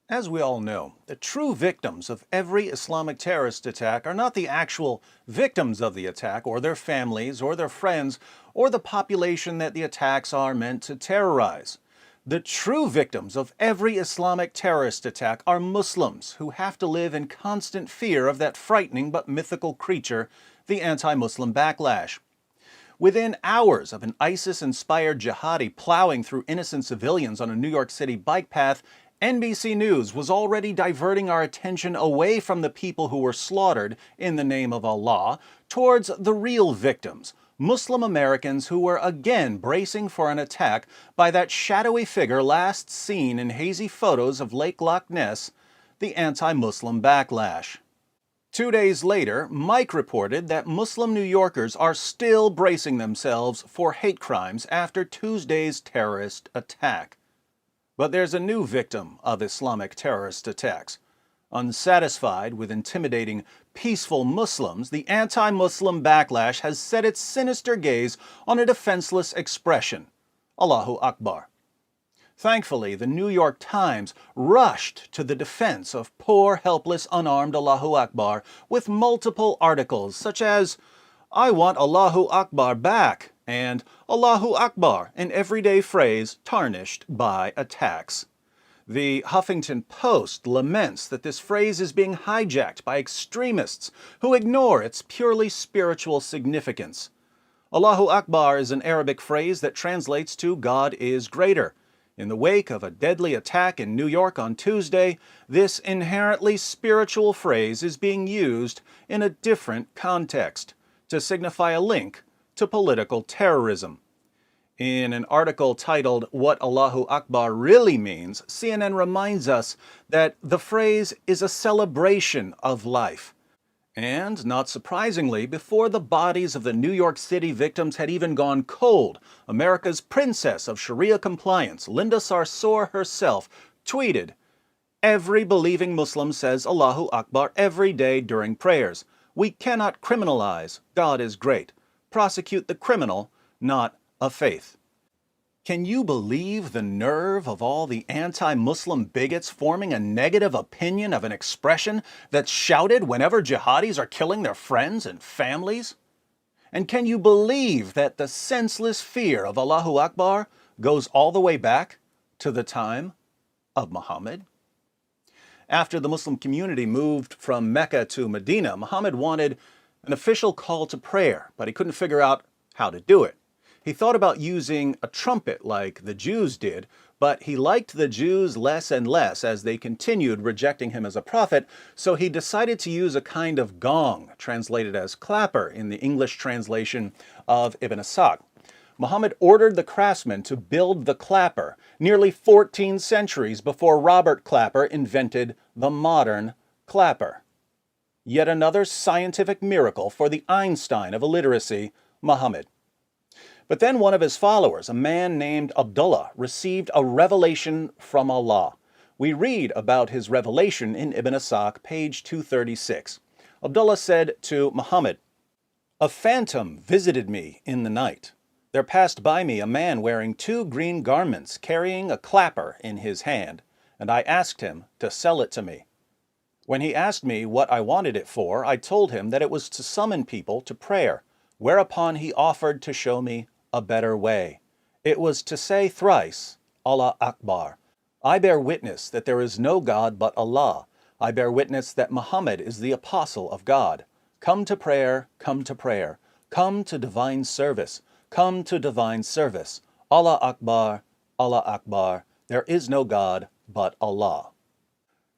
As we all know, the true victims of every Islamic terrorist attack are not the actual victims of the attack, or their families, or their friends, or the population that the attacks are meant to terrorize. The true victims of every Islamic terrorist attack are Muslims who have to live in constant fear of that frightening but mythical creature, the anti-Muslim backlash. Within hours of an ISIS-inspired jihadi plowing through innocent civilians on a New York City bike path, NBC News was already diverting our attention away from the people who were slaughtered in the name of Allah towards the real victims, Muslim Americans who were again bracing for an attack by that shadowy figure last seen in hazy photos of Lake Loch Ness, the anti-Muslim backlash. 2 days later, Mike reported that Muslim New Yorkers are still bracing themselves for hate crimes after Tuesday's terrorist attack. But there's a new victim of Islamic terrorist attacks. Unsatisfied with intimidating peaceful Muslims, the anti-Muslim backlash has set its sinister gaze on a defenseless expression, Allahu Akbar. Thankfully, the New York Times rushed to the defense of poor, helpless, unarmed Allahu Akbar with multiple articles such as, "I want Allahu Akbar back," and "Allahu Akbar," an everyday phrase tarnished by attacks. The Huffington Post laments that this phrase is being hijacked by extremists who ignore its purely spiritual significance. Allahu Akbar is an Arabic phrase that translates to "God is greater." In the wake of a deadly attack in New York on Tuesday, this inherently spiritual phrase is being used in a different context, to signify a link to political terrorism. In an article titled "What Allahu Akbar Really Means," CNN reminds us that the phrase is a celebration of life. And, not surprisingly, before the bodies of the New York City victims had even gone cold, America's princess of Sharia compliance, Linda Sarsour herself, tweeted, "Every believing Muslim says Allahu Akbar every day during prayers. We cannot criminalize. God is great. Prosecute the criminal, not a faith." Can you believe the nerve of all the anti-Muslim bigots forming a negative opinion of an expression that's shouted whenever jihadis are killing their friends and families? And can you believe that the senseless fear of Allahu Akbar goes all the way back to the time of Muhammad? After the Muslim community moved from Mecca to Medina, Muhammad wanted an official call to prayer, but he couldn't figure out how to do it. He thought about using a trumpet like the Jews did, but he liked the Jews less and less as they continued rejecting him as a prophet, so he decided to use a kind of gong, translated as clapper in the English translation of Ibn Ishaq. Muhammad ordered the craftsmen to build the clapper nearly 14 centuries before Robert Clapper invented the modern clapper. Yet another scientific miracle for the Einstein of illiteracy, Muhammad. But then one of his followers, a man named Abdullah, received a revelation from Allah. We read about his revelation in Ibn Ishaq, page 236. Abdullah said to Muhammad, "A phantom visited me in the night. There passed by me a man wearing 2 green garments, carrying a clapper in his hand, and I asked him to sell it to me. When he asked me what I wanted it for, I told him that it was to summon people to prayer, whereupon he offered to show me a better way. It was to say thrice, Allah Akbar. I bear witness that there is no God but Allah. I bear witness that Muhammad is the apostle of God. Come to prayer, come to prayer. Come to divine service. Come to divine service. Allah Akbar, Allah Akbar. There is no God but Allah."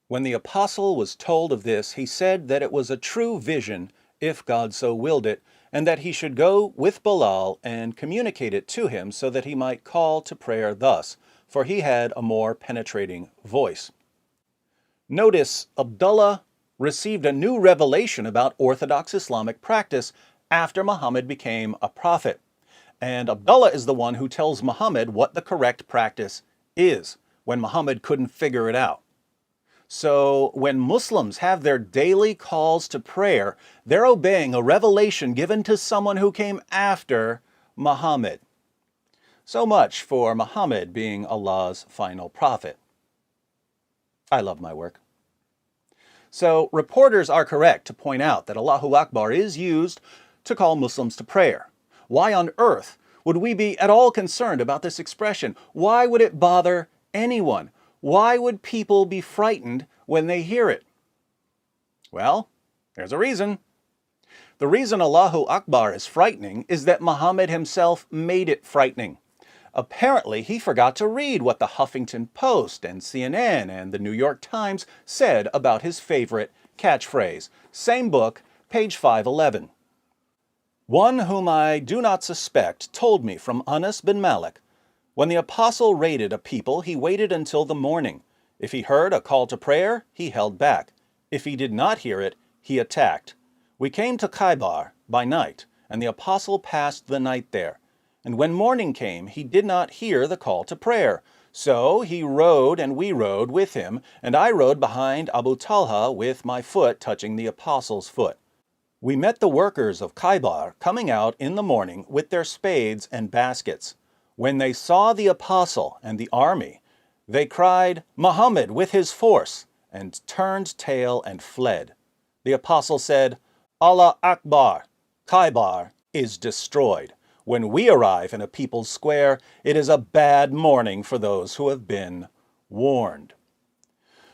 When the apostle was told of this, he said that it was a true vision, if God so willed it, and that he should go with Bilal and communicate it to him so that he might call to prayer thus, for he had a more penetrating voice. Notice, Abdullah received a new revelation about Orthodox Islamic practice after Muhammad became a prophet. And Abdullah is the one who tells Muhammad what the correct practice is, when Muhammad couldn't figure it out. So when Muslims have their daily calls to prayer, they're obeying a revelation given to someone who came after Muhammad. So much for Muhammad being Allah's final prophet. I love my work. So reporters are correct to point out that Allahu Akbar is used to call Muslims to prayer. Why on earth would we be at all concerned about this expression? Why would it bother anyone? Why would people be frightened when they hear it? Well, there's a reason. The reason Allahu Akbar is frightening is that Muhammad himself made it frightening. Apparently, he forgot to read what the Huffington Post and CNN and the New York Times said about his favorite catchphrase. Same book, page 511. One whom I do not suspect told me from Anas bin Malik, when the apostle raided a people, he waited until the morning. If he heard a call to prayer, he held back. If he did not hear it, he attacked. We came to Akbar by night, and the apostle passed the night there. And when morning came, he did not hear the call to prayer. So he rode, and we rode with him, and I rode behind Abu Talha with my foot touching the apostle's foot. We met the workers of Akbar coming out in the morning with their spades and baskets. When they saw the apostle and the army, they cried, "Muhammad with his force," and turned tail and fled. The apostle said, "Allah Akbar, Akbar is destroyed. When we arrive in a people's square, it is a bad morning for those who have been warned."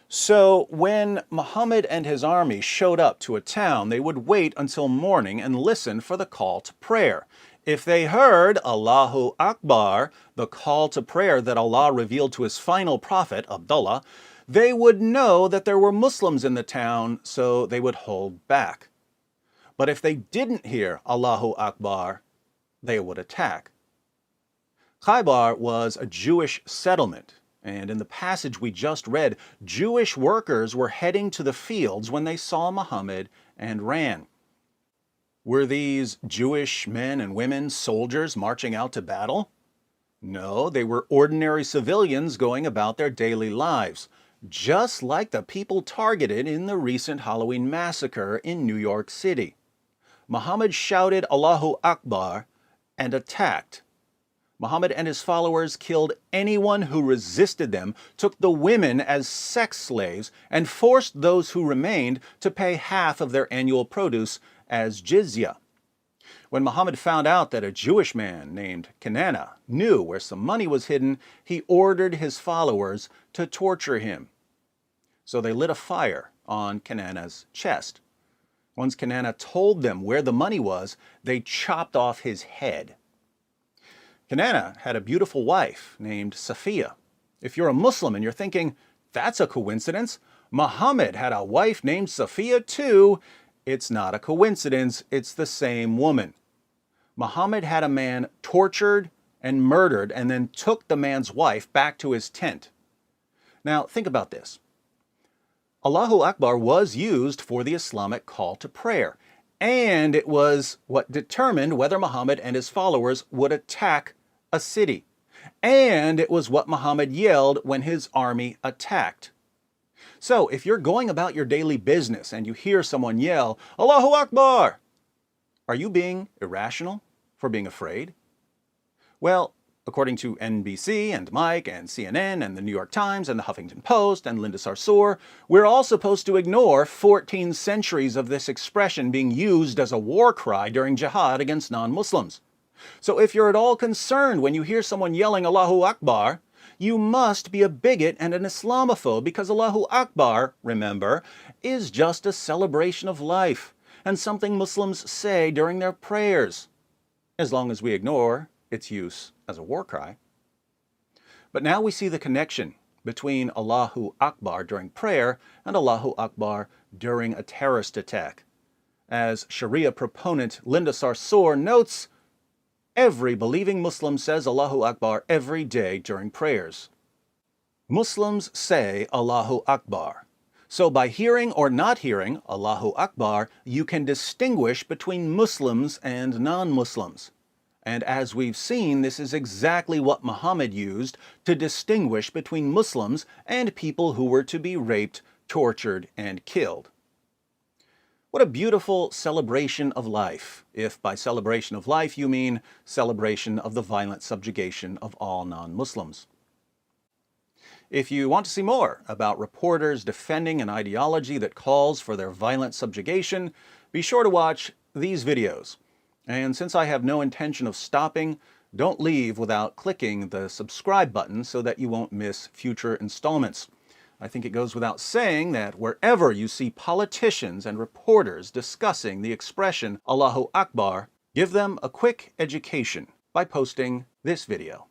So when Muhammad and his army showed up to a town, they would wait until morning and listen for the call to prayer. If they heard Allahu Akbar, the call to prayer that Allah revealed to his final prophet, Abdullah, they would know that there were Muslims in the town, so they would hold back. But if they didn't hear Allahu Akbar, they would attack. Akbar was a Jewish settlement, and in the passage we just read, Jewish workers were heading to the fields when they saw Muhammad and ran. Were these Jewish men and women soldiers marching out to battle? No, they were ordinary civilians going about their daily lives, just like the people targeted in the recent Halloween massacre in New York City. Muhammad shouted Allahu Akbar and attacked. Muhammad and his followers killed anyone who resisted them, took the women as sex slaves, and forced those who remained to pay half of their annual produce as jizya. When Muhammad found out that a Jewish man named Kanana knew where some money was hidden, he ordered his followers to torture him. So they lit a fire on Kanana's chest. Once Kanana told them where the money was, they chopped off his head. Kanana had a beautiful wife named Safiya. If you're a Muslim and you're thinking, that's a coincidence, Muhammad had a wife named Safiya too, it's not a coincidence, it's the same woman. Muhammad had a man tortured and murdered and then took the man's wife back to his tent. Now think about this. Allahu Akbar was used for the Islamic call to prayer, and it was what determined whether Muhammad and his followers would attack a city. And it was what Muhammad yelled when his army attacked. So if you're going about your daily business and you hear someone yell, Allahu Akbar, are you being irrational for being afraid? Well, according to NBC and Mike and CNN and the New York Times and the Huffington Post and Linda Sarsour, we're all supposed to ignore 14 centuries of this expression being used as a war cry during jihad against non-Muslims. So if you're at all concerned when you hear someone yelling Allahu Akbar, you must be a bigot and an Islamophobe because Allahu Akbar, remember, is just a celebration of life and something Muslims say during their prayers, as long as we ignore its use as a war cry. But now we see the connection between Allahu Akbar during prayer and Allahu Akbar during a terrorist attack. As Sharia proponent Linda Sarsour notes, every believing Muslim says Allahu Akbar every day during prayers. Muslims say Allahu Akbar. So by hearing or not hearing Allahu Akbar, you can distinguish between Muslims and non-Muslims. And as we've seen, this is exactly what Muhammad used to distinguish between Muslims and people who were to be raped, tortured, and killed. What a beautiful celebration of life, if by celebration of life you mean celebration of the violent subjugation of all non-Muslims. If you want to see more about reporters defending an ideology that calls for their violent subjugation, be sure to watch these videos. And since I have no intention of stopping, don't leave without clicking the subscribe button so that you won't miss future installments. I think it goes without saying that wherever you see politicians and reporters discussing the expression Allahu Akbar, give them a quick education by posting this video.